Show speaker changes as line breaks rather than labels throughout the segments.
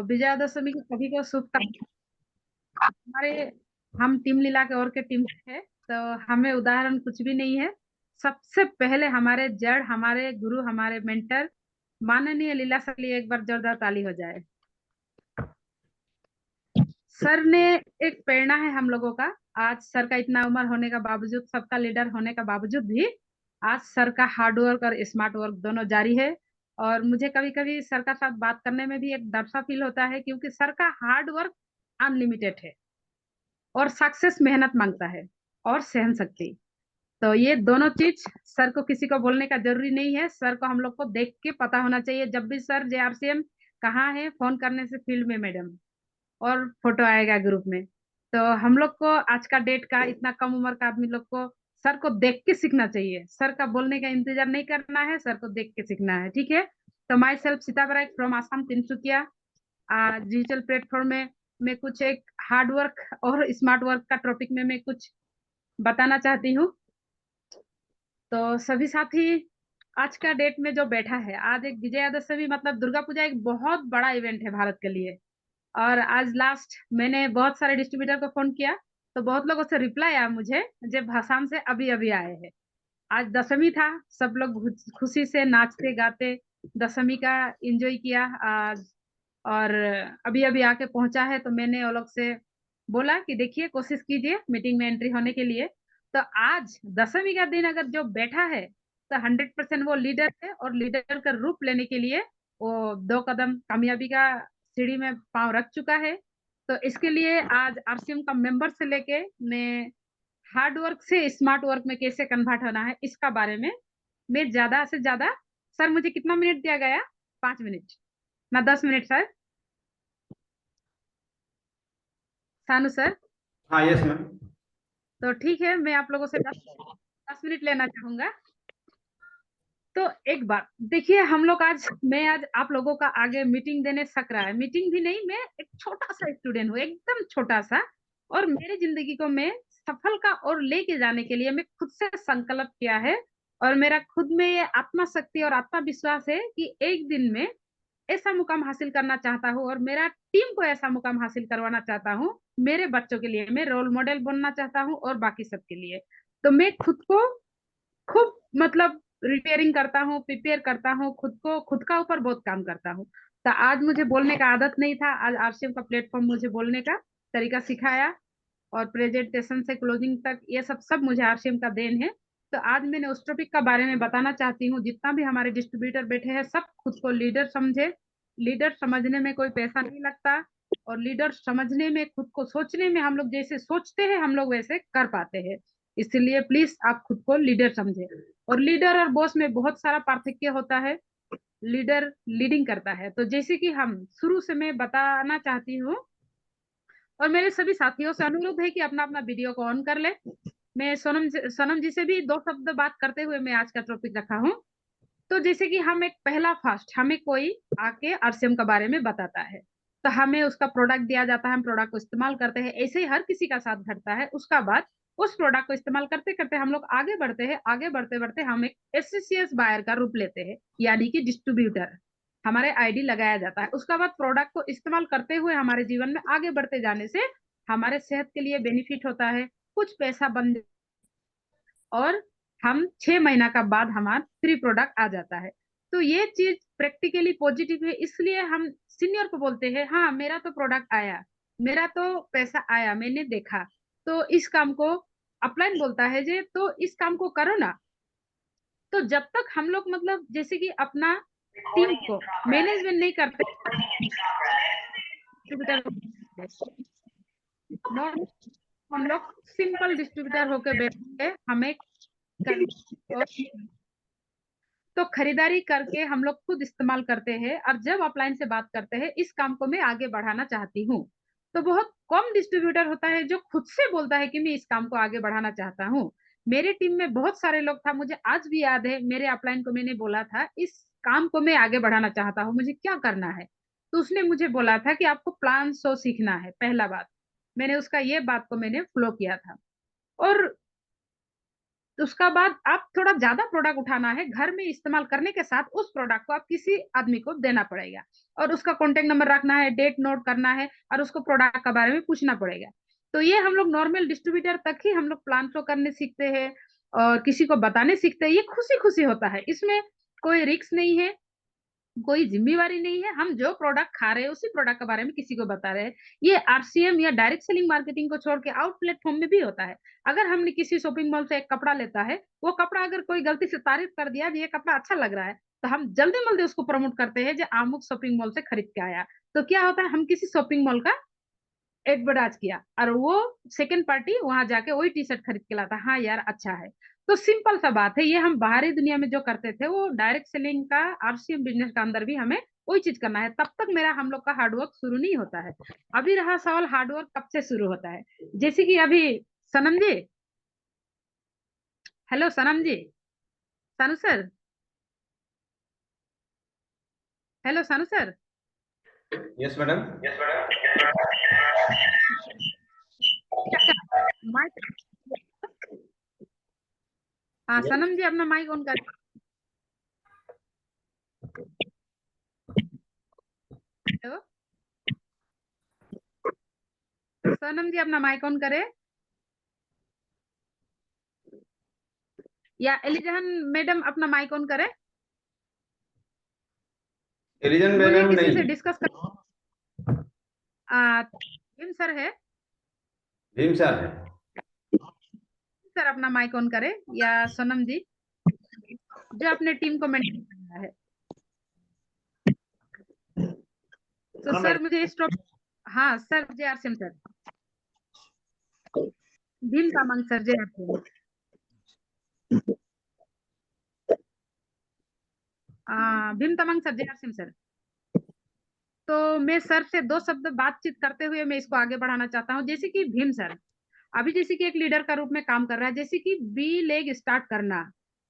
विजयादशमी की सभी को शुभकामनाएं। हमारे हम टीम लीला के और के टीम है, तो हमें उदाहरण कुछ भी नहीं है। सबसे पहले हमारे जड़, हमारे गुरु, हमारे मेंटर माननीय लीला सर के लिए एक बार जोरदार ताली हो जाए। सर ने एक प्रेरणा है हम लोगों का। आज सर का इतना उम्र होने का बावजूद, सबका लीडर होने का बावजूद भी आज सर का हार्ड वर्क और स्मार्ट वर्क दोनों जारी है। और मुझे कभी कभी सर का साथ बात करने में भी एक डर सा फील होता है, क्योंकि सर का हार्ड वर्क अनलिमिटेड है और सक्सेस मेहनत मांगता है और सहन शक्ति। तो ये दोनों चीज सर को किसी को बोलने का जरूरी नहीं है, सर को हम लोग को देख के पता होना चाहिए। जब भी सर JRCM कहाँ है, फोन करने से फील्ड में मैडम, और फोटो आएगा ग्रुप में। तो हम लोग को आज का डेट का, इतना कम उम्र का आदमी लोग को सर को देख के सीखना चाहिए। सर का बोलने का इंतजार नहीं करना है, सर को देख के सीखना है। ठीक है। तो my self Sita Baraik from Assam Tinsukia. Digital platform में मैं कुछ एक हार्ड वर्क और स्मार्ट वर्क का टॉपिक में मैं कुछ बताना चाहती हूँ। तो सभी साथी, आज का डेट में जो बैठा है, आज एक विजयादशमी मतलब दुर्गा पूजा एक बहुत बड़ा इवेंट है भारत के लिए। और आज लास्ट मैंने बहुत सारे डिस्ट्रीब्यूटर को फोन किया, तो बहुत लोगों से रिप्लाई आया मुझे, जो भाषण से अभी अभी आए हैं। आज दशमी था, सब लोग खुशी से नाचते गाते दशमी का एंजॉय किया आज। और अभी अभी आके पहुंचा है, तो मैंने वो लोग से बोला कि देखिए, कोशिश कीजिए मीटिंग में एंट्री होने के लिए। तो आज दशमी का दिन अगर जो बैठा है, तो 100% वो लीडर है, और लीडर का रूप लेने के लिए वो 2 कदम कामयाबी का सीढ़ी में पांव रख चुका है। तो इसके लिए आज RCM का मेंबर से लेके मैं हार्ड वर्क से स्मार्ट वर्क में कैसे कन्वर्ट होना है, इसका बारे में मैं ज्यादा से ज्यादा, सर मुझे कितना मिनट दिया गया? 5 मिनट ना 10 मिनट सर? सानू सर।
हाँ, यस मैम।
तो ठीक है, मैं आप लोगों से 10 मिनट लेना चाहूंगा। तो एक बात देखिए, हम लोग आज, मैं आज आप लोगों का आगे मीटिंग देने सक रहा है, मीटिंग भी नहीं, मैं एक छोटा सा स्टूडेंट हूँ, एकदम छोटा सा। और मेरी जिंदगी को मैं सफल का और लेके जाने के लिए मैं खुद से संकल्प किया है। और मेरा खुद में ये आत्मा शक्ति और आत्मविश्वास है कि एक दिन में ऐसा मुकाम हासिल करना चाहता हूँ, और मेरा टीम को ऐसा मुकाम हासिल करवाना चाहता हूँ। मेरे बच्चों के लिए मैं रोल मॉडल बनना चाहता हूँ, और बाकी सबके लिए। तो मैं खुद को खूब मतलब रिपेयरिंग करता हूँ, प्रिपेयर करता हूँ, खुद को, खुद का ऊपर बहुत काम करता हूँ। तो आज मुझे बोलने का आदत नहीं था, आज RCM का प्लेटफॉर्म मुझे बोलने का तरीका सिखाया, और प्रेजेंटेशन से क्लोजिंग तक ये सब सब मुझे RCM का देन है। तो आज मैंने उस टॉपिक का बारे में बताना चाहती हूँ। जितना भी हमारे डिस्ट्रीब्यूटर बैठे हैं, सब खुद को लीडर समझे। लीडर समझने में कोई पैसा नहीं लगता, और लीडर समझने में, खुद को सोचने में, हम लोग जैसे सोचते हैं हम लोग वैसे कर पाते हैं। इसलिए प्लीज आप खुद को लीडर समझे। और लीडर और बॉस में बहुत सारा पार्थक्य होता है। लीडर लीडिंग करता है, तो जैसे कि हम शुरू से मैं बताना चाहती हूँ, और मेरे सभी साथियों से अनुरोध है कि अपना अपना वीडियो को ऑन कर ले। मैं सोनम जी से भी 2 शब्द बात करते हुए मैं आज का टॉपिक रखा हूँ। तो जैसे कि हम एक पहला फर्स्ट, हमें कोई आके RCM के बारे में बताता है, तो हमें उसका प्रोडक्ट दिया जाता है, हम प्रोडक्ट को इस्तेमाल करते हैं। ऐसे ही हर किसी का साथ घटता है। उसका बाद उस प्रोडक्ट को इस्तेमाल करते करते हम लोग आगे बढ़ते हैं, आगे बढ़ते बढ़ते हम एक एससीसीएस बायर का रूप लेते हैं, यानी कि डिस्ट्रीब्यूटर। हमारे ID लगाया जाता है। उसका बाद प्रोडक्ट को इस्तेमाल करते हुए हमारे जीवन में आगे बढ़ते जाने से हमारे सेहत के लिए बेनिफिट होता है, कुछ पैसा बन, और हम 6 महीना का बाद हमारा फ्री प्रोडक्ट आ जाता है। तो ये चीज प्रैक्टिकली पॉजिटिव है, इसलिए हम सीनियर को बोलते हैं, हाँ मेरा तो प्रोडक्ट आया, मेरा तो पैसा आया, मैंने देखा। तो इस काम को अपलाइन बोलता है जे, तो इस काम को करो ना। तो जब तक हम लोग मतलब जैसे कि अपना टीम को मैनेजमेंट नहीं करते, हम लोग सिंपल डिस्ट्रीब्यूटर होके बैठे हमें कर, तो खरीदारी करके हम लोग खुद इस्तेमाल करते हैं। और जब अपलाइन से बात करते हैं, इस काम को मैं आगे बढ़ाना चाहती हूँ। तो बहुत कम डिस्ट्रीब्यूटर होता है जो खुद से बोलता है कि मैं इस काम को आगे बढ़ाना चाहता हूँ। मेरे टीम में बहुत सारे लोग था, मुझे आज भी याद है, मेरे अपलाइन को मैंने बोला था इस काम को मैं आगे बढ़ाना चाहता हूँ, मुझे क्या करना है। तो उसने मुझे बोला था कि आपको प्लान शो सीखना है, पहला बात। मैंने उसका ये बात को मैंने फॉलो किया था। और तो उसका बाद आप थोड़ा ज्यादा प्रोडक्ट उठाना है, घर में इस्तेमाल करने के साथ उस प्रोडक्ट को आप किसी आदमी को देना पड़ेगा, और उसका कॉन्टेक्ट नंबर रखना है, डेट नोट करना है, और उसको प्रोडक्ट के बारे में पूछना पड़ेगा। तो ये हम लोग नॉर्मल डिस्ट्रीब्यूटर तक ही हम लोग प्लान फ्लो करने सीखते हैं और किसी को बताने सीखते हैं। ये खुशी खुशी होता है, इसमें कोई रिस्क नहीं है, कोई जिम्मेवारी नहीं है। हम जो प्रोडक्ट खा रहे हैं उसी प्रोडक्ट के बारे में किसी को बता रहे हैं। ये आरसीएम या डायरेक्ट सेलिंग मार्केटिंग को छोड़ के आउट प्लेटफॉर्म में भी होता है। अगर हमने किसी शॉपिंग मॉल से एक कपड़ा लेता है, वो कपड़ा अगर कोई गलती से तारीफ कर दिया ये कपड़ा अच्छा लग रहा है, तो हम जल्दी जल्दी उसको प्रमोट करते हैं जो आमुक शॉपिंग मॉल से खरीद के आया। तो क्या होता है, हम किसी शॉपिंग मॉल का एडवर्टाइज किया और वो सेकंड पार्टी वहां जाके वही टी शर्ट खरीद के लाता, हाँ यार अच्छा है। तो सिंपल सा बात है, ये हम बाहरी दुनिया में जो करते थे वो डायरेक्ट सेलिंग का आरसीएम बिजनेस का अंदर भी हमें वही चीज करना है। तब तक मेरा हम लोग का हार्डवर्क शुरू नहीं होता है। अभी रहा सवाल हार्डवर्क कब से शुरू होता है, जैसे कि अभी सनम जी, हेलो सनम जी, सानू सर, हेलो सानू सर।
Yes madam.
माइक, हाँ सनम जी अपना माइक ऑन कर। हेलो सनम जी अपना माइक ऑन करे, या एलिजहन मैडम अपना माइक ऑन करे।
एलिजन
मुझे
मैडम
किसी
नहीं।
से डिस्कस कर, भीम सर है,
भीम सर है।
सर अपना माइक ऑन करे, या सोनम जी जो अपने टीम को मेंटेन करना है। तो सर मुझे स्टॉप, हाँ sir J are Singh sir, Bhim Tamang sir J are Singh, Bhim Tamang sir J are Singh sir. तो मैं सर से दो शब्द बातचीत करते हुए मैं इसको आगे बढ़ाना चाहता हूँ। जैसे कि भीम सर अभी जैसे कि एक लीडर का रूप में काम कर रहा है, जैसे कि बी लेग स्टार्ट करना,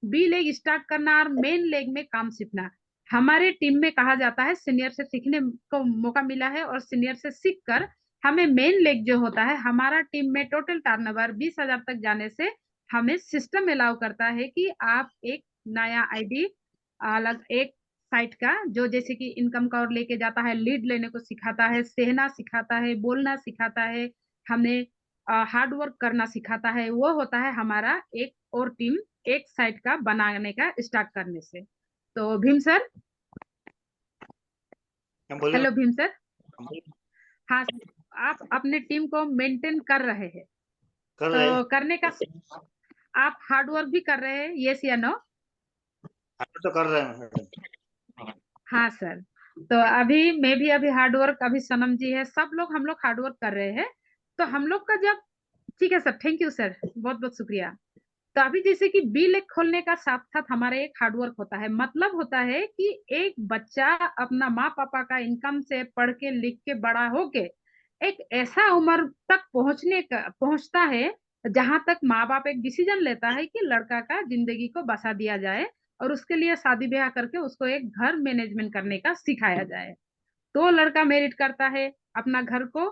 बी लेग स्टार्ट करना और मेन लेग में काम सीखना। हमारे टीम में कहा जाता है सीनियर से सीखने को मौका मिला है, और सीनियर से सीख कर हमें मेन लेग जो होता है, हमारा टीम में टोटल टर्नओवर 20,000 तक जाने से हमें सिस्टम अलाउ करता है कि आप एक नया आईडी अलग एक साइट का जो जैसे कि इनकम का और लेके जाता है, लीड लेने को सिखाता है, सहना सिखाता है, बोलना सिखाता है, हमें हार्ड वर्क करना सिखाता है, वो होता है हमारा एक और टीम एक साइड का बनाने का स्टार्ट करने से। तो Bhim sir, hello Bhim sir, हाँ आप अपने टीम को मेंटेन कर रहे हैं, तो करने का आप हार्ड वर्क भी कर रहे हैं, यस या नो?
तो कर रहे हैं।
हाँ सर। तो अभी मैं भी अभी हार्ड वर्क, अभी सनम जी है, सब लोग हम लोग हार्ड वर्क कर रहे हैं। तो हम लोग का जब, ठीक है सर, थैंक यू सर, बहुत बहुत शुक्रिया। तो अभी जैसे कि बी लेग खोलने का साथ साथ हमारा एक हार्डवर्क होता है, मतलब होता है कि एक बच्चा अपना माँ पापा का इनकम से पढ़ के लिख के बड़ा होके एक ऐसा उम्र तक पहुंचता है जहां तक माँ बाप एक डिसीजन लेता है कि लड़का का जिंदगी को बसा दिया जाए और उसके लिए शादी ब्याह करके उसको एक घर मैनेजमेंट करने का सिखाया जाए। तो लड़का मेरिट करता है अपना घर को,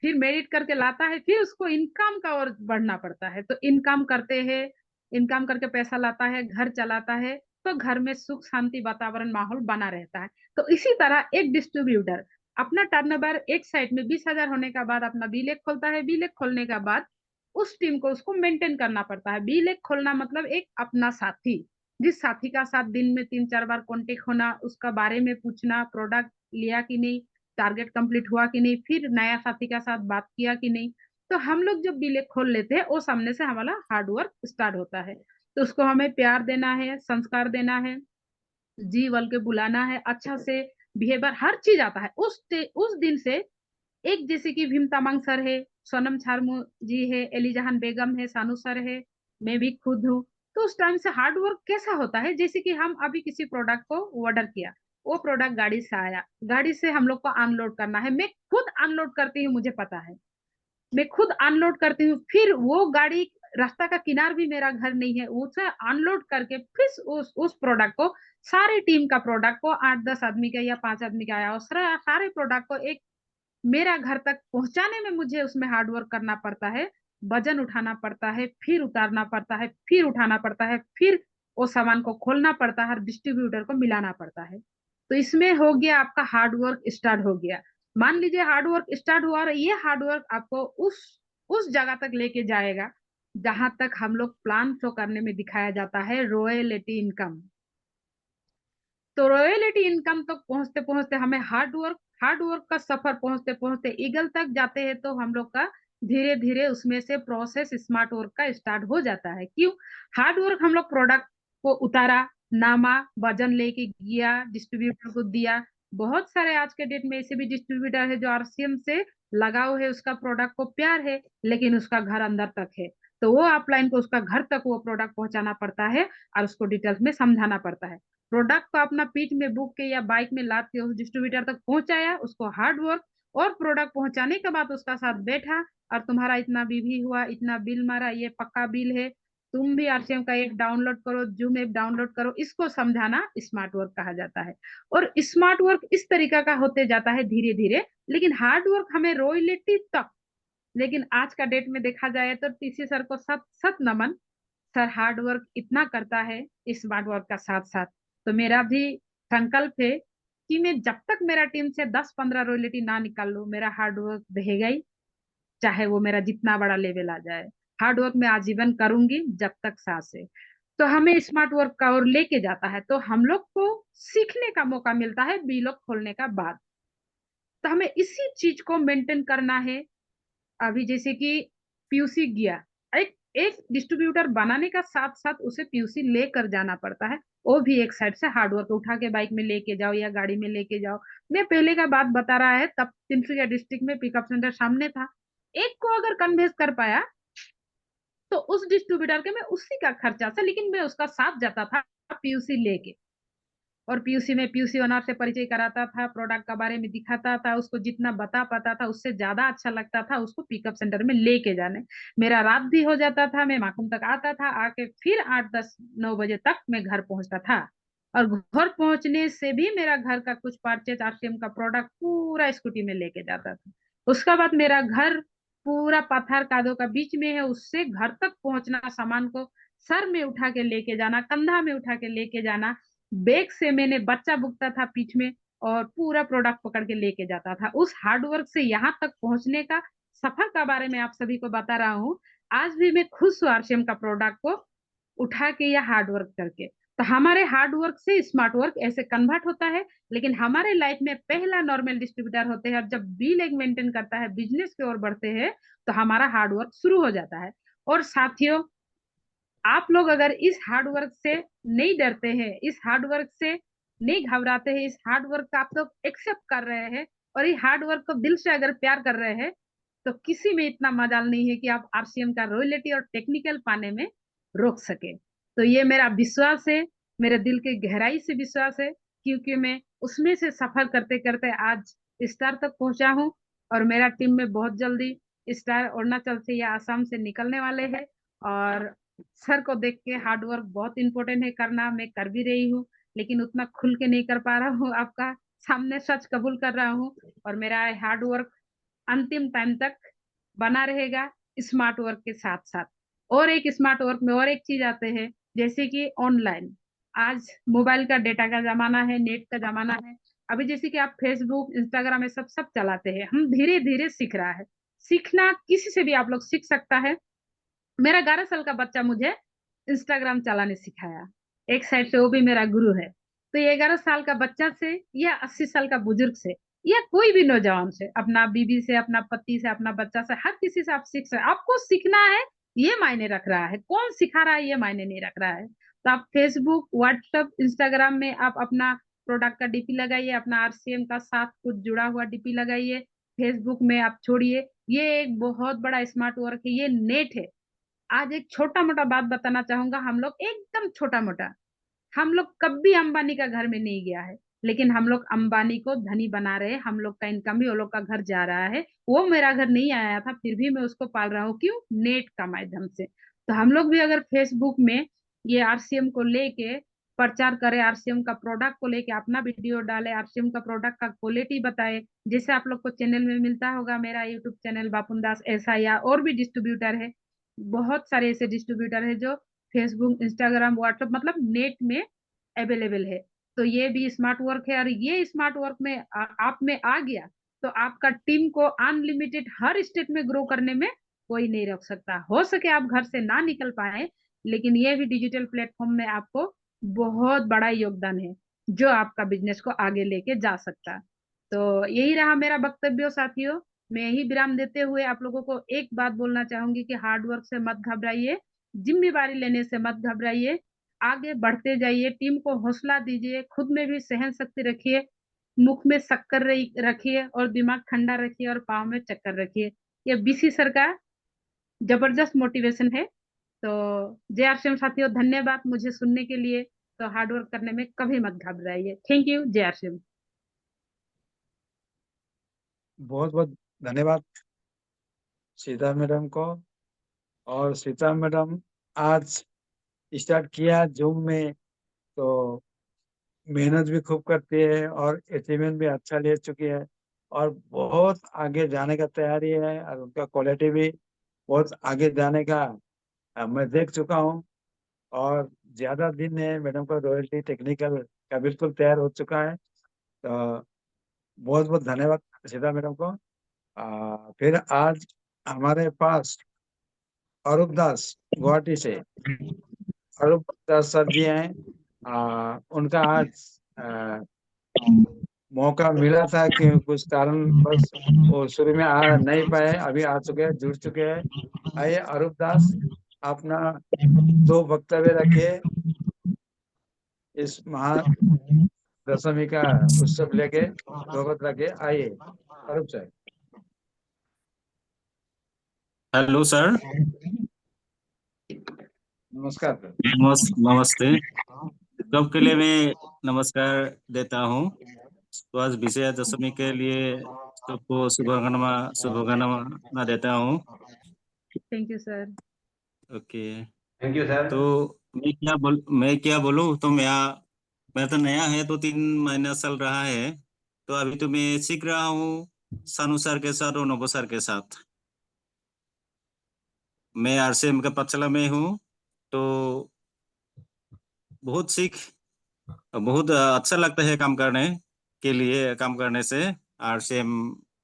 फिर मेरिट करके लाता है, फिर उसको इनकम का और बढ़ना पड़ता है। तो इनकम करते हैं, इनकम करके पैसा लाता है, घर चलाता है, तो घर में सुख शांति वातावरण माहौल बना रहता है। तो इसी तरह एक डिस्ट्रीब्यूटर अपना टर्नओवर एक साइड में 20,000 होने का बाद अपना बी लेग खोलता है, बी लेग खोलने का बाद उस टीम को उसको मेंटेन करना पड़ता है। बी लेग खोलना मतलब एक अपना साथी, जिस साथी का साथ दिन में 3-4 बार कांटेक्ट होना, उसका बारे में पूछना, प्रोडक्ट लिया कि नहीं, टारगेट कंप्लीट हुआ कि नहीं, फिर नया साथी का साथ बात किया कि नहीं। तो हम लोग जब बिले खोल लेते हैं वो सामने से हमारा हार्ड वर्क स्टार्ट होता है। तो उसको हमें प्यार देना है, संस्कार देना है, जी बोल के बुलाना है, अच्छा से बिहेवियर हर चीज आता है। उस दिन से एक जैसे कि भीम तामांग सर है, सोनम छारमू जी है, एलिजहान बेगम है, सानू सर है, मैं भी खुद हूँ। तो उस टाइम से हार्ड वर्क कैसा होता है, जैसे कि हम अभी किसी प्रोडक्ट को ऑर्डर किया, वो प्रोडक्ट गाड़ी से आया, गाड़ी से हम लोग को अनलोड करना है, मैं खुद अनलोड करती हूँ, मुझे पता है मैं खुद अनलोड करती हूँ, फिर वो गाड़ी, रास्ता का किनार भी मेरा घर नहीं है, उसे अनलोड करके फिर उस प्रोडक्ट को, सारे टीम का प्रोडक्ट को 8-10 आदमी का या 5 आदमी का आया, और सारे प्रोडक्ट को एक मेरा घर तक पहुंचाने में मुझे उसमें हार्ड वर्क करना पड़ता है। वजन उठाना पड़ता है, फिर उतारना पड़ता है, फिर उठाना पड़ता है, फिर वो सामान को खोलना पड़ता है, डिस्ट्रीब्यूटर को मिलाना पड़ता है। तो इसमें हो गया आपका हार्ड वर्क स्टार्ट हो गया। मान लीजिए हार्ड वर्क स्टार्ट हुआ और ये हार्ड वर्क आपको उस जगह तक लेके जाएगा जहां तक हम लोग प्लान फ्लो करने में दिखाया जाता है रॉयल्टी इनकम। तो रॉयल्टी इनकम तक पहुंचते पहुंचते हमें हार्ड वर्क का सफर पहुंचते पहुंचते ईगल तक जाते हैं, तो हम लोग का धीरे धीरे उसमें से प्रोसेस स्मार्ट वर्क का स्टार्ट हो जाता है। क्यों? हार्ड वर्क हम लोग प्रोडक्ट को उतारा, नामा, वजन लेके गया, डिस्ट्रीब्यूटर को दिया। बहुत सारे आज के डेट में ऐसे भी डिस्ट्रीब्यूटर है जो आरसीएम से लगाव है, उसका प्रोडक्ट को प्यार है, लेकिन उसका घर अंदर तक है। तो वो अपलाइन को उसका घर तक वो प्रोडक्ट पहुंचाना पड़ता है और उसको डिटेल्स में समझाना पड़ता है। प्रोडक्ट को अपना पीठ में बुक के या बाइक में लाद के उस डिस्ट्रीब्यूटर तक पहुंचाया, उसको हार्ड वर्क और प्रोडक्ट पहुंचाने के बाद उसका साथ बैठा और तुम्हारा इतना बीवी हुआ, इतना बिल मारा, ये पक्का बिल है, तुम भी आरसीएम का ऐप डाउनलोड करो, जूम ऐप डाउनलोड करो, इसको समझाना स्मार्ट वर्क कहा जाता है। और स्मार्ट वर्क इस तरीका का होते जाता है धीरे धीरे, लेकिन हार्ड वर्क हमें रॉयल्टी तक। लेकिन आज का डेट में देखा जाए तो टीसी सर को सत सत नमन। सर हार्ड वर्क इतना करता है स्मार्ट वर्क का साथ साथ। तो मेरा भी संकल्प है कि मैं जब तक मेरा टीम से 10-15 रॉयल्टी ना निकाल लूं, मेरा हार्ड वर्क रहेगा ही, चाहे वो मेरा जितना बड़ा लेवल आ जाए। हार्ड वर्क मैं आजीवन करूंगी जब तक सांस है। तो हमें स्मार्ट वर्क का और लेके जाता है, तो हम लोग को सीखने का मौका मिलता है बीलॉग खोलने का बाद। तो हमें इसी चीज को मेंटेन करना है। अभी जैसे कि पीयूसी गया, एक एक डिस्ट्रीब्यूटर बनाने का साथ साथ उसे पीयूसी लेकर जाना पड़ता है। वो भी एक साइड से हार्ड वर्क, उठा के बाइक में लेके जाओ या गाड़ी में लेके जाओ। मैं पहले का बात बता रहा है, तब तिनसुकिया डिस्ट्रिक्ट में पिकअप सेंटर सामने था। एक को अगर कन्वेंस कर पाया तो उस डिस्ट्रीब्यूटर के मैं उसी का खर्चा था, लेकिन मैं उसका साथ जाता था पीयूसी लेके। और पीयूसी में पीयूसी ओनर से परिचय कराता था, प्रोडक्ट के बारे में दिखाता था, उसको जितना बता पाता था उससे ज्यादा अच्छा लगता था उसको पिकअप सेंटर में लेके जाने। मेरा रात भी हो जाता था, मैं माकुम तक आता था, आके फिर 8-10-9 बजे तक मैं घर पहुंचता था। और घर पहुंचने से भी मेरा घर का कुछ परचेज आरसीएम का प्रोडक्ट पूरा स्कूटी में लेके जाता था। उसके बाद मेरा घर पूरा पत्थर कादों का बीच में है, उससे घर तक पहुंचना, सामान को सर में उठा के लेके जाना, कंधा में उठा के लेके जाना, बैग से मैंने बच्चा बुकता था पीठ में और पूरा प्रोडक्ट पकड़ के लेके जाता था। उस हार्ड वर्क से यहाँ तक पहुंचने का सफर का बारे में आप सभी को बता रहा हूँ। आज भी मैं खुश हूँ आरसीएम का प्रोडक्ट को उठा के या हार्ड वर्क करके। तो हमारे हार्ड वर्क से स्मार्ट वर्क ऐसे कन्वर्ट होता है। लेकिन हमारे लाइफ में पहला नॉर्मल डिस्ट्रीब्यूटर होते हैं, जब बी लेग मेंटेन करता है, बिजनेस की ओर बढ़ते हैं, तो हमारा हार्ड वर्क शुरू हो जाता है। और साथियों, आप लोग अगर इस हार्ड वर्क से नहीं डरते हैं, इस हार्ड वर्क से नहीं घबराते हैं, इस हार्ड वर्क का आप लोग एक्सेप्ट कर रहे हैं और ये हार्ड वर्क को दिल से अगर प्यार कर रहे हैं, तो किसी में इतना मजाल नहीं है कि आप आरसीएम का रॉयल्टी और टेक्निकल पाने में रोक सके। तो ये मेरा विश्वास है, मेरे दिल के गहराई से विश्वास है, क्योंकि मैं उसमें से सफर करते करते आज स्टार तक पहुंचा हूँ। और मेरा टीम में बहुत जल्दी स्टार अरुणाचल से या आसाम से निकलने वाले हैं। और सर को देख के हार्ड वर्क बहुत इंपॉर्टेंट है करना, मैं कर भी रही हूँ, लेकिन उतना खुल के नहीं कर पा रहा हूँ, आपका सामने सच कबूल कर रहा हूँ। और मेरा हार्ड वर्क अंतिम टाइम तक बना रहेगा स्मार्ट वर्क के साथ साथ। और एक स्मार्ट वर्क में और एक चीज आते हैं, जैसे कि ऑनलाइन। आज मोबाइल का डेटा का जमाना है, नेट का जमाना है। अभी जैसे कि आप फेसबुक, इंस्टाग्राम में सब सब चलाते हैं, हम धीरे धीरे सीख रहा है। सीखना किसी से भी आप लोग सीख सकता है। मेरा 11 साल का बच्चा मुझे इंस्टाग्राम चलाने सिखाया, एक साइड से वो भी मेरा गुरु है। तो ये 11 साल का बच्चा से या 80 साल का बुजुर्ग से या कोई भी नौजवान से, अपना बीबी से, अपना पति से, अपना बच्चा से, हर किसी से आप सीख सकते। आपको सीखना है, ये मायने रख रहा है, कौन सिखा रहा है ये मायने नहीं रख रहा है। तो आप फेसबुक, व्हाट्सएप, इंस्टाग्राम में आप अपना प्रोडक्ट का डीपी लगाइए, अपना आरसीएम का साथ कुछ जुड़ा हुआ डीपी लगाइए। फेसबुक में आप छोड़िए, ये एक बहुत बड़ा स्मार्ट वर्क है, ये नेट है। आज एक छोटा मोटा बात बताना चाहूंगा, हम लोग एकदम छोटा मोटा, हम लोग कभी अंबानी का घर में नहीं गया है, लेकिन हम लोग अंबानी को धनी बना रहे हैं। हम लोग का इनकम भी वो लोग का घर जा रहा है। वो मेरा घर नहीं आया था, फिर भी मैं उसको पाल रहा हूँ। क्यों? नेट का माध्यम से। तो हम लोग भी अगर फेसबुक में ये आरसीएम को लेके प्रचार करे, आरसीएम का प्रोडक्ट को लेके अपना वीडियो डाले, आरसीएम का प्रोडक्ट का क्वालिटी बताए। जैसे आप लोग को चैनल में मिलता होगा, मेरा यूट्यूब चैनल बापुन दास ऐसा, या और भी डिस्ट्रीब्यूटर है, बहुत सारे ऐसे डिस्ट्रीब्यूटर है जो फेसबुक, इंस्टाग्राम, व्हाट्सएप, मतलब नेट में अवेलेबल है। तो ये भी स्मार्ट वर्क है, और ये स्मार्ट वर्क में आप में आ गया तो आपका टीम को अनलिमिटेड हर स्टेट में ग्रो करने में कोई नहीं रोक सकता। हो सके आप घर से ना निकल पाए, लेकिन ये भी डिजिटल प्लेटफॉर्म में आपको बहुत बड़ा योगदान है जो आपका बिजनेस को आगे लेके जा सकता है। तो यही रहा मेरा वक्तव्य साथियों। मैं यही विराम देते हुए आप लोगों को एक बात बोलना चाहूंगी कि हार्ड वर्क से मत घबराइए, जिम्मेवारी लेने से मत घबराइए, आगे बढ़ते जाइए, टीम को हौसला दीजिए, खुद में भी सहन शक्ति रखिए, मुख में शक्कर रखिए और दिमाग ठंडा रखिए और पाँव में चक्कर रखिए। ये बीसी सर का जबरदस्त मोटिवेशन है। तो जय आरसीएम साथियों, धन्यवाद मुझे सुनने के लिए। तो हार्ड वर्क करने में कभी मत घबराइए। Thank you. जय आरसीएम।
बहुत बहुत धन्यवाद सीता मैडम को। और सीता मैडम आज स्टार्ट किया जूम में, तो मेहनत भी खूब करती है और अचीवमेंट भी अच्छा ले चुकी है और बहुत आगे जाने का तैयारी है, और उनका क्वालिटी भी बहुत आगे जाने का मैं देख चुका हूँ। और ज्यादा दिन है, मैडम का रॉयल्टी टेक्निकल का बिल्कुल तैयार हो चुका है। तो बहुत बहुत धन्यवाद सीता मैडम को। फिर आज हमारे पास अरूप दास गुवाहाटी से, अरूप दास सर जी हैं। उनका आज मौका मिला था कि कुछ कारण बस वो शुरू में आ नहीं पाए, अभी आ चुके हैं, जुड़ चुके हैं। आइए अरूप दास, अपना 2 वक्तव्य रखिए इस महादशमी का उत्सव लेके, 2 वक्त रखिए। आइए अरूप सर।
Hello sir.
नमस्कार सर।
नमस्ते। सबके लिए मैं नमस्कार देता हूँ। तो आज विजयादशमी के लिए सबको शुभकामना देता हूँ।
Thank you sir.
Okay.
Thank you sir.
तो मैं क्या बोलूँ, तो मैं तो नया है, तो 3 महीना चल रहा है। तो अभी तो मैं सीख रहा हूँ सानू सर के साथ और नवो सर के साथ। मैं आरसीएम का पाठशाला में हूँ। तो बहुत अच्छा लगता है काम करने से आरसीएम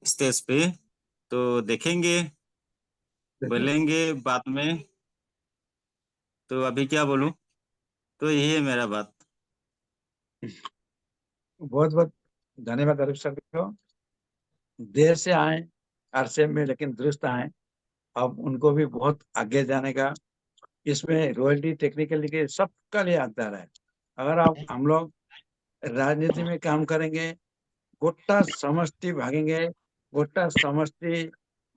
स्टेज पे। तो देखेंगे, बोलेंगे बाद में। तो अभी क्या बोलूं, तो यही है मेरा बात।
बहुत बहुत धन्यवाद अरूप सर को। देर से आए आरसीएम में, लेकिन दुरुस्त आए। अब उनको भी बहुत आगे जाने का, इसमें रॉयल्टी टेक्निकल के सबका लिए आता है। अगर हम लोग राजनीति में काम करेंगे, गोटा समष्टि भागेंगे, गोटा समष्टि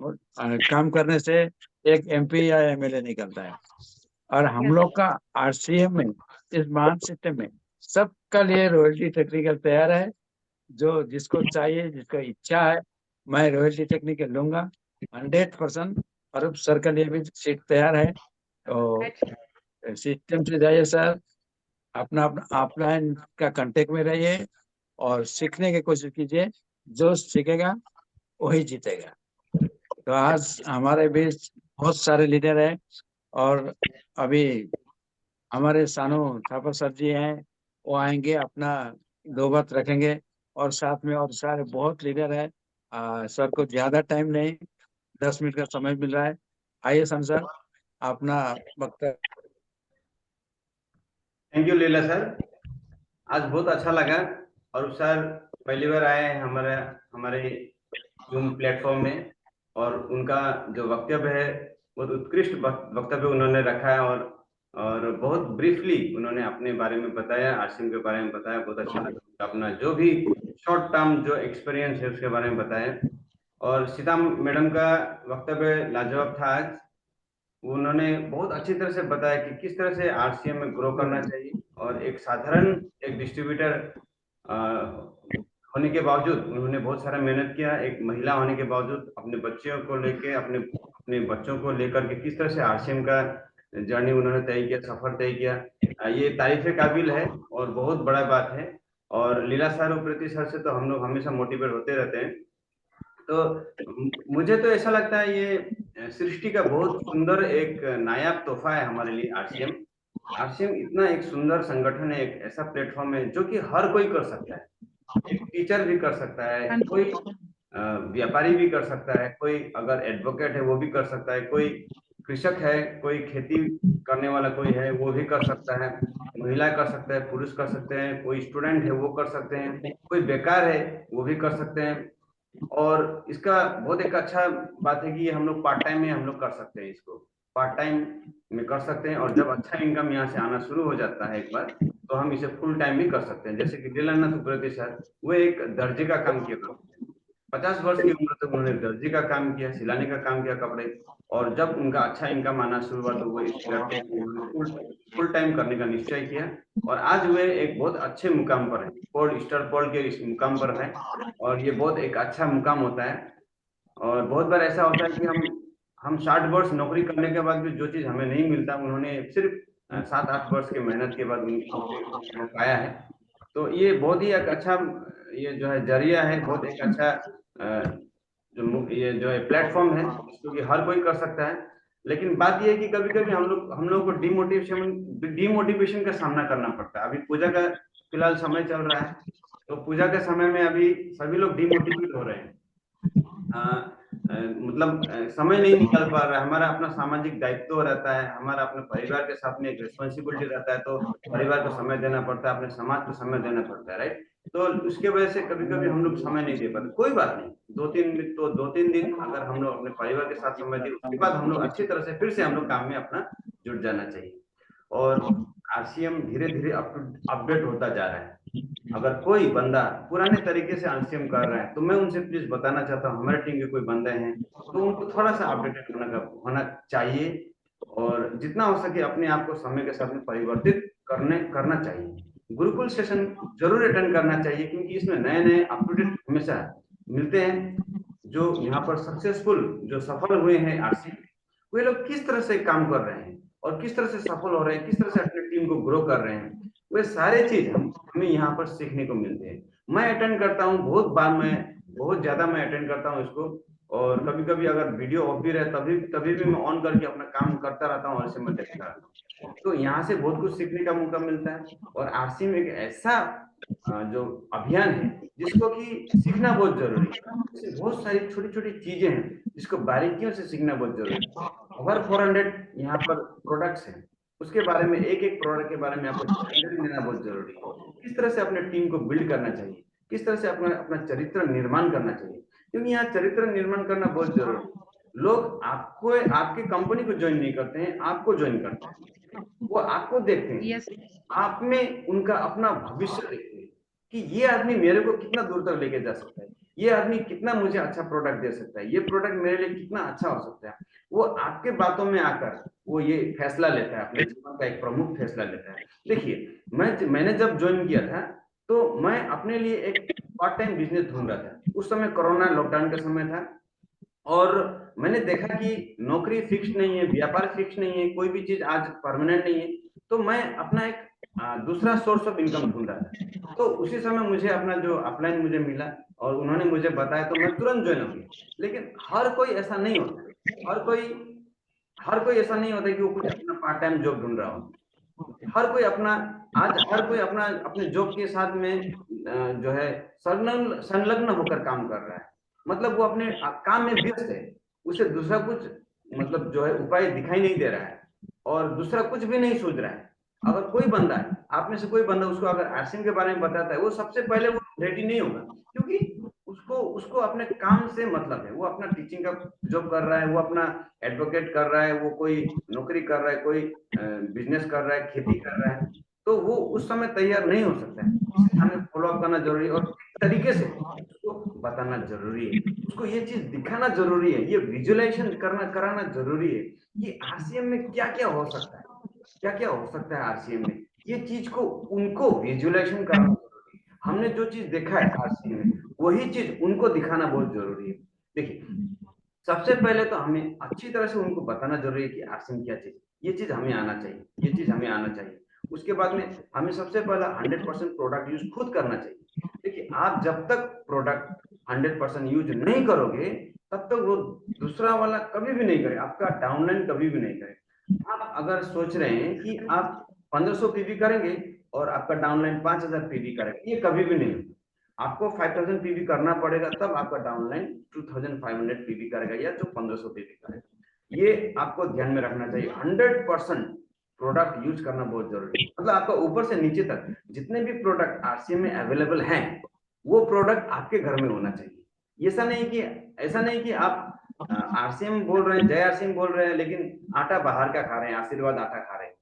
काम करने से एक एमपी या एमएलए निकलता है। और हम लोग का आरसीएम में, इस महान सिस्टम में सबका लिए रॉयल्टी टेक्निकल तैयार है। जो जिसको चाहिए, जिसको इच्छा है, मैं रॉयल्टी टेक्निकल लूंगा 100%। अरूप सर के लिए भी सीट तैयार है। तो सिस्टम से जाइए सर, अपना ऑफलाइन का कांटेक्ट में रहिए और सीखने की कोशिश कीजिए। जो सीखेगा वही जीतेगा। तो आज हमारे बीच बहुत सारे लीडर हैं, और अभी हमारे सानू थापर सर जी हैं, वो आएंगे, अपना 2 बात रखेंगे। और साथ में और सारे बहुत लीडर है। सर को ज्यादा टाइम नहीं, 10 मिनट का समय मिल रहा है। आइए सर, अपना वक्तव्य।
Thank you Leela sir. आज बहुत अच्छा लगा। और सर पहली बार आए हैं हमारे हमारे जूम प्लेटफॉर्म में, और उनका जो वक्तव्य है बहुत उत्कृष्ट वक्तव्य उन्होंने रखा है। और बहुत ब्रीफली उन्होंने अपने बारे में बताया, आरसीएम के बारे में बताया। बहुत अच्छा लगा। अपना जो भी शॉर्ट टर्म जो एक्सपीरियंस है उसके बारे में बताया। और सीता मैडम का वक्तव्य लाजवाब था आज। उन्होंने बहुत अच्छी तरह से बताया कि किस तरह से आरसीएम में ग्रो करना चाहिए। और एक साधारण एक डिस्ट्रीब्यूटर होने के बावजूद उन्होंने बहुत सारा मेहनत किया। एक महिला होने के बावजूद अपने बच्चों को लेके, अपने बच्चों को लेकर के किस तरह से आरसीएम का जर्नी उन्होंने तय किया, सफर तय किया, ये तारीफ काबिल है और बहुत बड़ा बात है। और लीला सर और प्रीति सर से तो हम लोग हमेशा मोटिवेट होते रहते हैं। तो मुझे तो ऐसा लगता है ये सृष्टि का बहुत सुंदर एक नायाब तोहफा है हमारे लिए आरसीएम। आरसीएम इतना एक सुंदर संगठन है, एक ऐसा प्लेटफॉर्म है जो कि हर कोई कर सकता है। एक टीचर भी कर सकता है, कोई व्यापारी भी कर सकता है, कोई अगर एडवोकेट है वो भी कर सकता है, कोई कृषक है, कोई खेती करने वाला कोई है वो भी कर सकता है, महिला कर सकता है, पुरुष कर सकते हैं, कोई स्टूडेंट है वो कर सकते हैं, कोई बेकार है वो भी कर सकते हैं। और इसका बहुत एक अच्छा बात है कि ये हम लोग पार्ट टाइम में हम लोग कर सकते हैं, इसको पार्ट टाइम में कर सकते हैं। और जब अच्छा इनकम यहाँ से आना शुरू हो जाता है एक बार, तो हम इसे फुल टाइम भी कर सकते हैं। जैसे कि दिलाना सुब्रती सर, वो एक दर्जी का काम किया, 50 वर्ष की उम्र तक उन्होंने दर्जी का काम किया, सिलाने का काम किया कपड़े। और जब उनका अच्छा इनकम आना शुरू हुआ तो वो इस प्लेटफॉर्म को फुल टाइम करने का निश्चय किया। और आज वे एक बहुत अच्छे मुकाम पर है, पोल स्टार पोल के इस मुकाम पर है। और ये बहुत एक अच्छा मुकाम होता है। और बहुत बार ऐसा होता है कि हम 60 वर्ष नौकरी करने के बाद भी जो चीज हमें नहीं मिलता, उन्होंने सिर्फ 7-8 वर्ष की मेहनत के बाद उनको पाया है। तो ये बहुत ही एक अच्छा ये जो है जरिया है, बहुत एक अच्छा जो ये जो है प्लेटफॉर्म है जिसको कि हर कोई कर सकता है। लेकिन बात ये है कि कभी कभी हम लोग को डिमोटिवेशन का सामना करना पड़ता है। अभी पूजा का फिलहाल समय चल रहा है, तो पूजा के समय में अभी सभी लोग डिमोटिवेट हो रहे हैं। मतलब समय नहीं निकल पा रहा है, हमारा अपना सामाजिक दायित्व रहता है, हमारा अपने परिवार के साथ में एक रिस्पॉन्सिबिलिटी रहता है, तो परिवार को समय देना पड़ता है, अपने समाज को समय देना पड़ता है, राइट। तो उसके वजह से कभी कभी हम लोग समय नहीं दे पाते। कोई बात नहीं, 2-3 दिन अगर हम लोग अपने परिवार के साथ समय दें, उसके बाद हम लोग अच्छी तरह से फिर से हम लोग काम में अपना जुट जाना चाहिए। और आरसीएम धीरे धीरे अपडेट होता जा रहा है। अगर कोई बंदा पुराने तरीके से आरसीएम कर रहा है तो मैं उनसे प्लीज बताना चाहता हूँ, हमारे टीम के कोई बंदे हैं तो उनको थोड़ा सा अपडेटेड होना चाहिए। और जितना हो सके अपने आप को समय के साथ में परिवर्तित करना चाहिए। गुरुकुल सेशन जरूर अटेंड करना चाहिए, क्योंकि इसमें नए नए अपडेट हमेशा मिलते हैं। जो यहाँ पर सक्सेसफुल जो सफल हुए हैं आरसीएम, वे लोग किस तरह से काम कर रहे हैं और किस तरह से सफल हो रहे हैं, किस तरह से अपनी टीम को ग्रो कर रहे हैं, वे सारे चीज हमें यहाँ पर सीखने को मिलते हैं। मैं अटेंड करता हूँ बहुत बार, मैं बहुत ज्यादा मैं अटेंड करता हूँ इसको। और कभी कभी अगर वीडियो ऑफ भी रहे तभी भी मैं ऑन करके अपना काम करता रहता हूँ और इसे मैं देखता रहता हूँ। तो यहाँ से बहुत कुछ सीखने का मौका मिलता है। और आरसीएम एक ऐसा जो अभियान है जिसको कि सीखना बहुत जरूरी है। इसमें बहुत सारी छोटी छोटी चीजें हैं जिसको बारीकियों से सीखना बहुत जरूरी है। ओवर 400 यहाँ पर प्रोडक्ट्स हैं, उसके बारे में एक एक प्रोडक्ट के बारे में आपको जानकारी लेना बहुत जरूरी है। किस तरह से अपने टीम को बिल्ड करना चाहिए, किस तरह से अपना चरित्र निर्माण करना चाहिए, क्योंकि यहाँ चरित्र निर्माण करना बहुत जरूरी है। लोग आपको आपकी कंपनी को ज्वाइन नहीं करते हैं, आपको ज्वाइन करते हैं। वो आपको देखते हैं,
यस
आप में उनका अपना भविष्य देखते हैं कि ये आदमी मेरे को कितना दूर तक लेके जा सकता है, ये आदमी कितना मुझे अच्छा प्रोडक्ट दे सकता है, ये प्रोडक्ट मेरे लिए कितना अच्छा हो सकता है। वो आपके बातों में आकर वो ये फैसला लेता है, अपने जीवन का एक प्रमुख फैसला लेता है। देखिए मैंने जब ज्वाइन किया था तो मैं अपने लिए एक पार्ट टाइम बिजनेस ढूंढ रहा था। उस समय कोरोना लॉकडाउन का समय था और मैंने देखा कि नौकरी फिक्स नहीं है, व्यापार फिक्स नहीं है, कोई भी चीज आज परमानेंट नहीं है। तो मैं अपना एक दूसरा सोर्स ऑफ इनकम ढूंढ रहा था। तो उसी समय मुझे अपना जो अपलाइन मुझे मिला और उन्होंने मुझे बताया तो मैं तुरंत ज्वाइन हो गया। लेकिन हर कोई ऐसा नहीं होता, हर कोई ऐसा नहीं होता कि वो कुछ अपना पार्ट टाइम जॉब ढूंढ रहा हो। हर कोई अपना अपने जॉब के साथ में जो है संलग्न होकर काम कर रहा है। मतलब वो अपने काम में व्यस्त है, उसे दूसरा कुछ मतलब जो है उपाय दिखाई नहीं दे रहा है और दूसरा कुछ भी नहीं सोच रहा है। अगर कोई बंदा आप में से कोई बंदा उसको अगर आरसीएम के बारे में बताता है, वो सबसे पहले वो रेडी नहीं होगा, क्योंकि उसको अपने काम से मतलब है। वो अपना टीचिंग का जॉब कर रहा है, वो अपना एडवोकेट कर रहा है, वो कोई नौकरी कर रहा है, कोई बिजनेस कर रहा है, खेती कर रहा है। तो वो उस समय तैयार नहीं हो सकता है। इसे हमें फॉलो अप करना जरूरी है और तरीके से उसको बताना जरूरी है, उसको ये चीज दिखाना जरूरी है, ये विजुअलाइजेशन कराना जरूरी है कि आरसीएम में क्या क्या हो सकता है, क्या क्या हो सकता है आरसीएम में। ये चीज को उनको विजुअलाइजेशन करना जरूरी है। हमने जो चीज देखा है आरसीएम में वही चीज उनको दिखाना बहुत जरूरी है। देखिए सबसे पहले तो हमें अच्छी तरह से उनको बताना जरूरी है कि आरसीएम क्या चीज। ये चीज हमें आना चाहिए, ये चीज हमें आना चाहिए। उसके बाद में हमें सबसे पहला 100% प्रोडक्ट यूज खुद करना चाहिए। देखिए, आप जब तक प्रोडक्ट 100% यूज नहीं करोगे तब तक वो दूसरा वाला कभी भी नहीं करे, आपका डाउनलाइन कभी भी नहीं करे। आप अगर सोच रहे हैं कि आप 1500 पीवी करेंगे और आपका डाउनलाइन 5000 पीवी करेगा, ये कभी भी नहीं होगा। आपको 5000 पीवी करना पड़ेगा, तब आपका डाउनलाइन 2500 पीवी करेगा या तो 1500 पीवी करेगा। ये आपको ध्यान में रखना चाहिए। 100% प्रोडक्ट यूज करना बहुत जरूरी है। मतलब आपका ऊपर से नीचे तक जितने भी प्रोडक्ट आरसीएम में अवेलेबल हैं, वो प्रोडक्ट आपके घर में होना चाहिए। ऐसा नहीं कि आप आरसीएम बोल रहे हैं, जय आरसीएम बोल रहे हैं, लेकिन आटा बाहर का खा रहे हैं, आशीर्वाद आटा खा रहे हैं,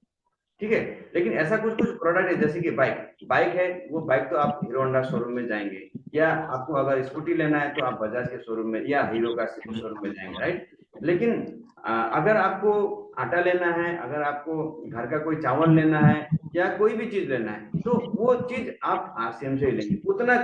ठीक है। लेकिन ऐसा कुछ प्रोडक्ट है, जैसे कि बाइक है, वो बाइक तो आप हीरो होंडा शोरूम में जाएंगे, या आपको अगर स्कूटी लेना है तो आप बजाज के शोरूम में या हीरो का शोरूम में जाएंगे, राइट। लेकिन अगर आपको आटा लेना है, अगर आपको घर का कोई चावल लेना है या कोई भी चीज लेना है, तो वो चीज आप आरसीएम से ही लेंगे। उतना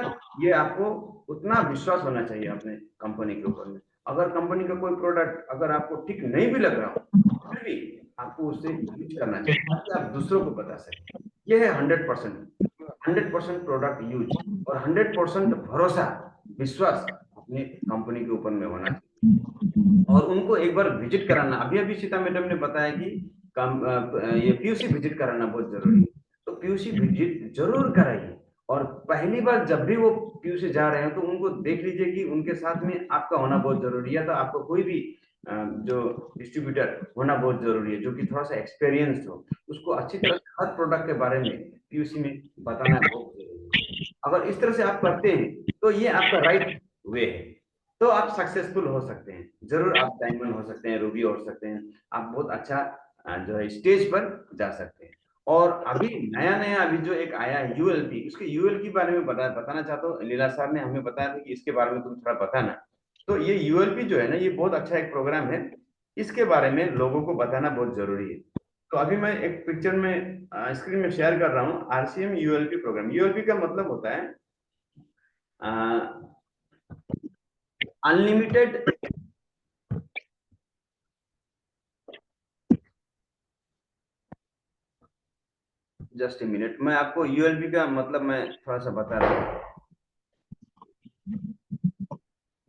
ये आपको उतना विश्वास होना चाहिए अपने कंपनी के ऊपर में। अगर कंपनी का कोई प्रोडक्ट अगर आपको ठीक नहीं भी लग रहा हो, फिर भी आपको उससे यूज करना चाहिए ताकि आप दूसरों को बता सकें। यह है 100% प्रोडक्ट यूज और 100% भरोसा, विश्वास अपने कंपनी के ऊपर में होना चाहिए। और उनको एक बार विजिट कराना, अभी सीता मैडम ने बताया कि ये पीयूसी विजिट कराना बहुत जरूरी है, तो पीयूसी विजिट जरूर कराइए। और पहली बार जब भी वो पीयूसी जा रहे हैं तो उनको देख लीजिए कि उनके साथ में आपका होना बहुत जरूरी है। तो आपको कोई भी जो डिस्ट्रीब्यूटर होना बहुत जरूरी है, जो कि थोड़ा सा एक्सपीरियंस हो, उसको अच्छी तरह से हर प्रोडक्ट के बारे में पीयूसी में बताना बहुत जरूरी है। अगर इस तरह से आप करते हैं तो ये आपका राइट वे है, तो आप सक्सेसफुल हो सकते हैं। जरूर आप डायमंड हो सकते हैं, रूबी हो सकते हैं, आप बहुत अच्छा जो है स्टेज पर जा सकते हैं। और अभी नया अभी जो एक आया है यूएलपी, उसके यूएल के बारे में बताना चाहता हूँ। लीला सर ने हमें बताया था कि इसके बारे में तुम थोड़ा बताना। तो ये यूएलपी जो है ना, ये बहुत अच्छा एक प्रोग्राम है, इसके बारे में लोगों को बताना बहुत जरूरी है। तो अभी मैं एक पिक्चर में स्क्रीन में शेयर कर रहा हूँ आरसीएम यूएलपी प्रोग्राम। यूएलपी का मतलब होता है अनलिमिटेड जस्ट ए मिनट, मैं आपको यूएलपी का मतलब मैं थोड़ा सा बता रहा हूँ।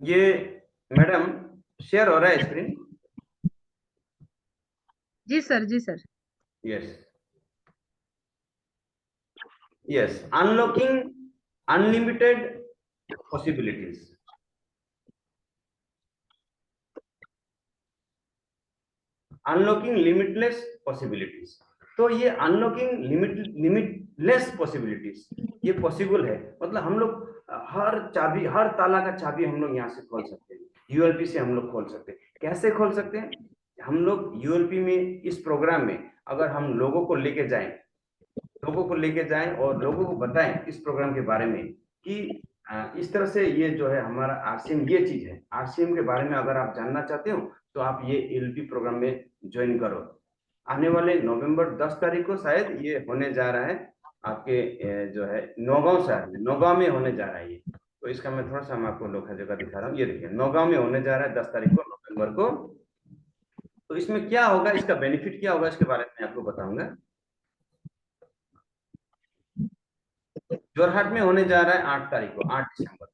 ये मैडम शेयर हो रहा है स्क्रीन?
जी सर, जी sir.
Yes, unlocking unlimited possibilities. Unlocking limitless possibilities. तो ये अनलॉकिंग लिमिटलेस पॉसिबिलिटीज ये पॉसिबल है। मतलब हम लोग हर चाबी, हर ताला का चाबी हम लोग यहाँ से खोल सकते हैं, यूएलपी से हम लोग खोल सकते हैं। कैसे खोल सकते हैं? हम लोग यूएलपी में, इस प्रोग्राम में अगर हम लोगों को लेके जाएं और लोगों को बताएं इस प्रोग्राम के बारे में कि इस तरह से ये जो है हमारा आरसीएम ये चीज है। आरसीएम के बारे में अगर आप जानना चाहते हो तो आप ये यूएलपी प्रोग्राम में ज्वाइन करो। आने वाले नवंबर 10 तारीख को शायद ये होने जा रहा है आपके जो है नौगांव में होने जा रहा है ये। तो इसका मैं थोड़ा सा आपको लोखा जगह दिखा रहा हूँ। ये देखिए, नौगांव में होने जा रहा है 10 तारीख को, नवंबर को। तो इसमें क्या होगा, इसका बेनिफिट क्या होगा, इसके बारे में आपको बताऊंगा। जोरहाट में होने जा रहा है 8 तारीख को, 8 दिसंबर को।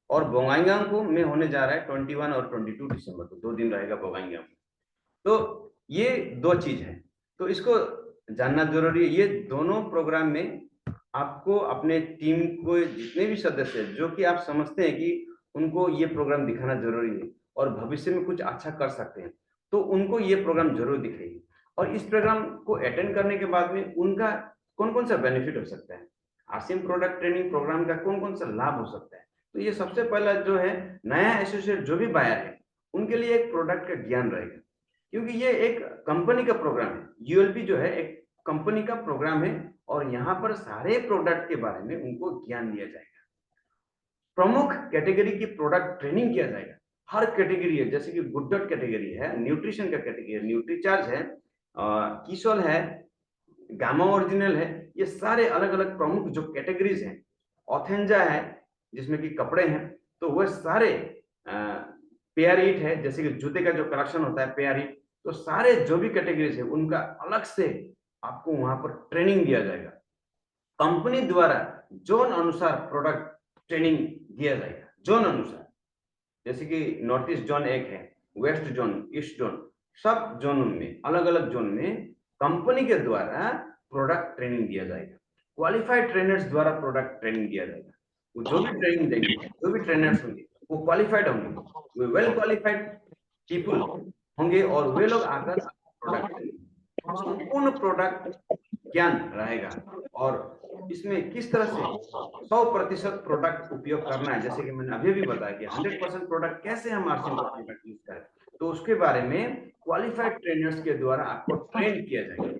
और बोंगाईगांव में होने जा रहा है 21 और 22 दिसंबर को, 2 दिन रहेगा बोंगाईगांव में। तो ये 2 चीज है, तो इसको जानना जरूरी है। ये दोनों प्रोग्राम में आपको अपने टीम को जितने भी सदस्य जो कि आप समझते हैं कि उनको ये प्रोग्राम दिखाना जरूरी है और भविष्य में कुछ अच्छा कर सकते हैं, तो उनको ये प्रोग्राम जरूर दिखाइए। और इस प्रोग्राम को अटेंड करने के बाद में उनका कौन कौन सा बेनिफिट हो सकता है, आरसीएम प्रोडक्ट ट्रेनिंग प्रोग्राम का कौन कौन सा लाभ हो सकता है। तो ये सबसे पहला जो है, नया एसोसिएट जो भी बायर है उनके लिए एक प्रोडक्ट का ज्ञान रहेगा, क्योंकि ये एक कंपनी का प्रोग्राम है। यूएलपी जो है एक कंपनी का प्रोग्राम है और यहाँ पर सारे प्रोडक्ट के बारे में उनको ज्ञान दिया जाएगा। प्रमुख कैटेगरी की प्रोडक्ट ट्रेनिंग किया जाएगा। हर कैटेगरी है, जैसे कि गुड डॉट कैटेगरी है, न्यूट्रिशन का कैटेगरी है, न्यूट्रीचार्ज है, कीसोल है, गामा ओरिजिनल है, ये सारे अलग अलग प्रमुख जो कैटेगरीज हैं। ऑथेंजा है जिसमें कि कपड़े हैं, तो वह सारे पेयर ईट है, जैसे कि जूते का जो कलेक्शन होता है पेयर ईट, तो सारे जो भी कैटेगरीज है उनका अलग से आपको वहां पर ट्रेनिंग दिया जाएगा। कंपनी द्वारा जोन अनुसार प्रोडक्ट ट्रेनिंग दिया जाएगा, जोन अनुसार। जैसे कि नॉर्थ ईस्ट जोन एक है, वेस्ट जोन, ईस्ट जोन, सब जोन में, अलग अलग जोन में कंपनी के द्वारा प्रोडक्ट ट्रेनिंग दिया जाएगा। क्वालिफाइड ट्रेनर्स द्वारा प्रोडक्ट ट्रेनिंग दिया जाएगा। वो जो भी ट्रेनिंग देंगे, जो भी ट्रेनर्स होंगे वो क्वालिफाइड होंगे, वो वेल क्वालिफाइड पीपल होंगे और वे लोग आकर प्रोडक्ट, संपूर्ण प्रोडक्ट ज्ञान रहेगा। और इसमें किस तरह से 100% प्रोडक्ट उपयोग करना है, जैसे कि मैंने अभी भी बताया कि 100% प्रोडक्ट कैसे हम आरसीएम का प्रोडक्ट यूज करें, तो उसके बारे में क्वालिफाइड ट्रेनर्स के द्वारा आपको ट्रेन किया जाएगा।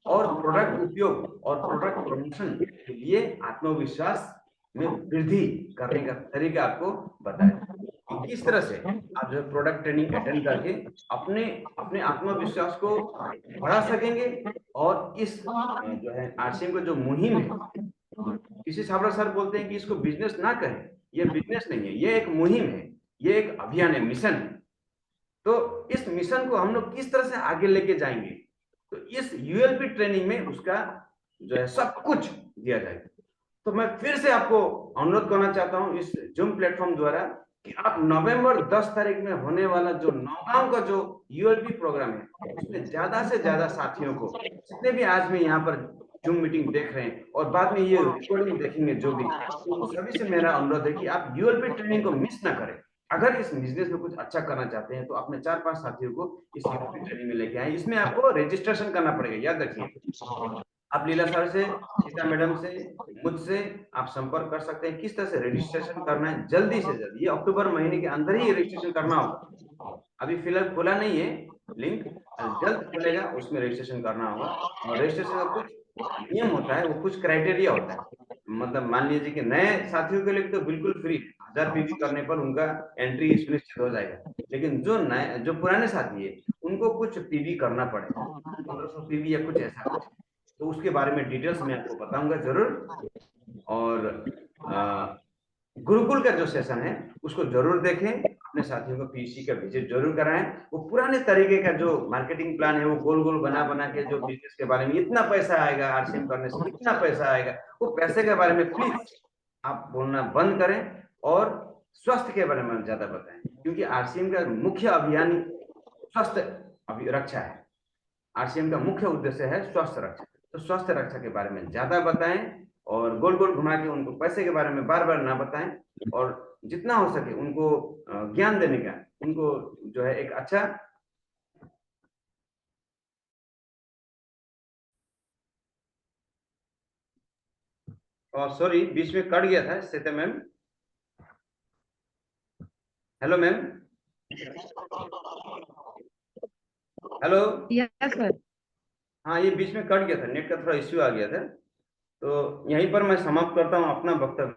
और प्रोडक्ट उपयोग और प्रोडक्ट प्रमोशन के लिए आत्मविश्वास में वृद्धि करने का तरीका आपको बताया कि किस तरह से आप जो प्रोडक्ट ट्रेनिंग अटेंड करके अपने अपने आत्मविश्वास को बढ़ा सकेंगे। और इस जो है आरसीएम का जो मुहिम है, किसी छाबड़ा सर बोलते हैं कि इसको बिजनेस ना कहें, ये बिजनेस नहीं है, ये एक मुहिम है, ये एक अभियान है, मिशन है। तो इस मिशन को हम लोग किस तरह से आगे लेके जाएंगे, तो इस यूएलपी ट्रेनिंग में उसका जो है सब कुछ दिया जाएगा। तो मैं फिर से आपको अनुरोध करना चाहता हूं इस जूम प्लेटफॉर्म द्वारा कि आप नवंबर 10 तारीख में होने वाला जो नौगांव का जो यूएलपी प्रोग्राम है उसमें ज्यादा से ज्यादा साथियों को, जितने भी आज में यहाँ पर जूम मीटिंग देख रहे हैं और बाद में ये रिकॉर्डिंग देखेंगे जो भी, तो सभी से मेरा अनुरोध है कि आप यूएलपी ट्रेनिंग को मिस ना करें। अगर इस बिजनेस में कुछ अच्छा करना चाहते हैं तो अपने 4-5 साथियों को इस यूएलपी ट्रेनिंग में लेके आए। इसमें आपको रजिस्ट्रेशन करना पड़ेगा, याद रखिए। आप लीला सर से, सीता मैडम से, मुझसे आप संपर्क कर सकते हैं किस तरह से रजिस्ट्रेशन करना है। जल्दी से जल्दी, ये अक्टूबर महीने के अंदर ही रजिस्ट्रेशन करना होगा। अभी फिलहाल खुला नहीं है लिंक, जल्द खुलेगा, उसमें रजिस्ट्रेशन करना होगा। और रजिस्ट्रेशन का कुछ नियम होता है, वो कुछ क्राइटेरिया होता है। मतलब मान लीजिए कि नए साथियों के लिए तो बिल्कुल फ्री, 1000 पीवी करने पर उनका एंट्री सुनिश्चित हो जाएगा। लेकिन जो पुराने साथी है उनको कुछ पीवी करना पड़ेगा, 1500 पीवी या कुछ ऐसा कुछ। तो उसके बारे में डिटेल्स मैं आपको बताऊंगा जरूर। और गुरुकुल का जो सेशन है उसको जरूर देखें, अपने साथियों को पीसी का विजिट जरूर कराएं। वो पुराने तरीके का जो मार्केटिंग प्लान है वो गोल गोल बना बना के जो बिजनेस के बारे में इतना पैसा आएगा आरसीएम करने से, इतना पैसा आएगा, वो पैसे के बारे में प्लीज आप बोलना बंद करें और स्वास्थ्य के बारे में ज्यादा बताएं, क्योंकि आरसीएम का मुख्य अभियान स्वास्थ्य रक्षा है। आरसीएम का मुख्य उद्देश्य है स्वास्थ्य रक्षा। तो स्वास्थ्य रक्षा के बारे में ज्यादा बताएं और गोल गोल घुमा के उनको पैसे के बारे में बार बार ना बताएं। और जितना हो सके उनको ज्ञान देने का, उनको जो है एक अच्छा सॉरी बीच में कट गया था Sita ma'am. Hello ma'am, hello.
Yes sir.
हाँ, ये बीच में कट गया था, नेट का थोड़ा इश्यू आ गया था। तो यहीं पर मैं समाप्त करता हूँ अपना वक्तव्य।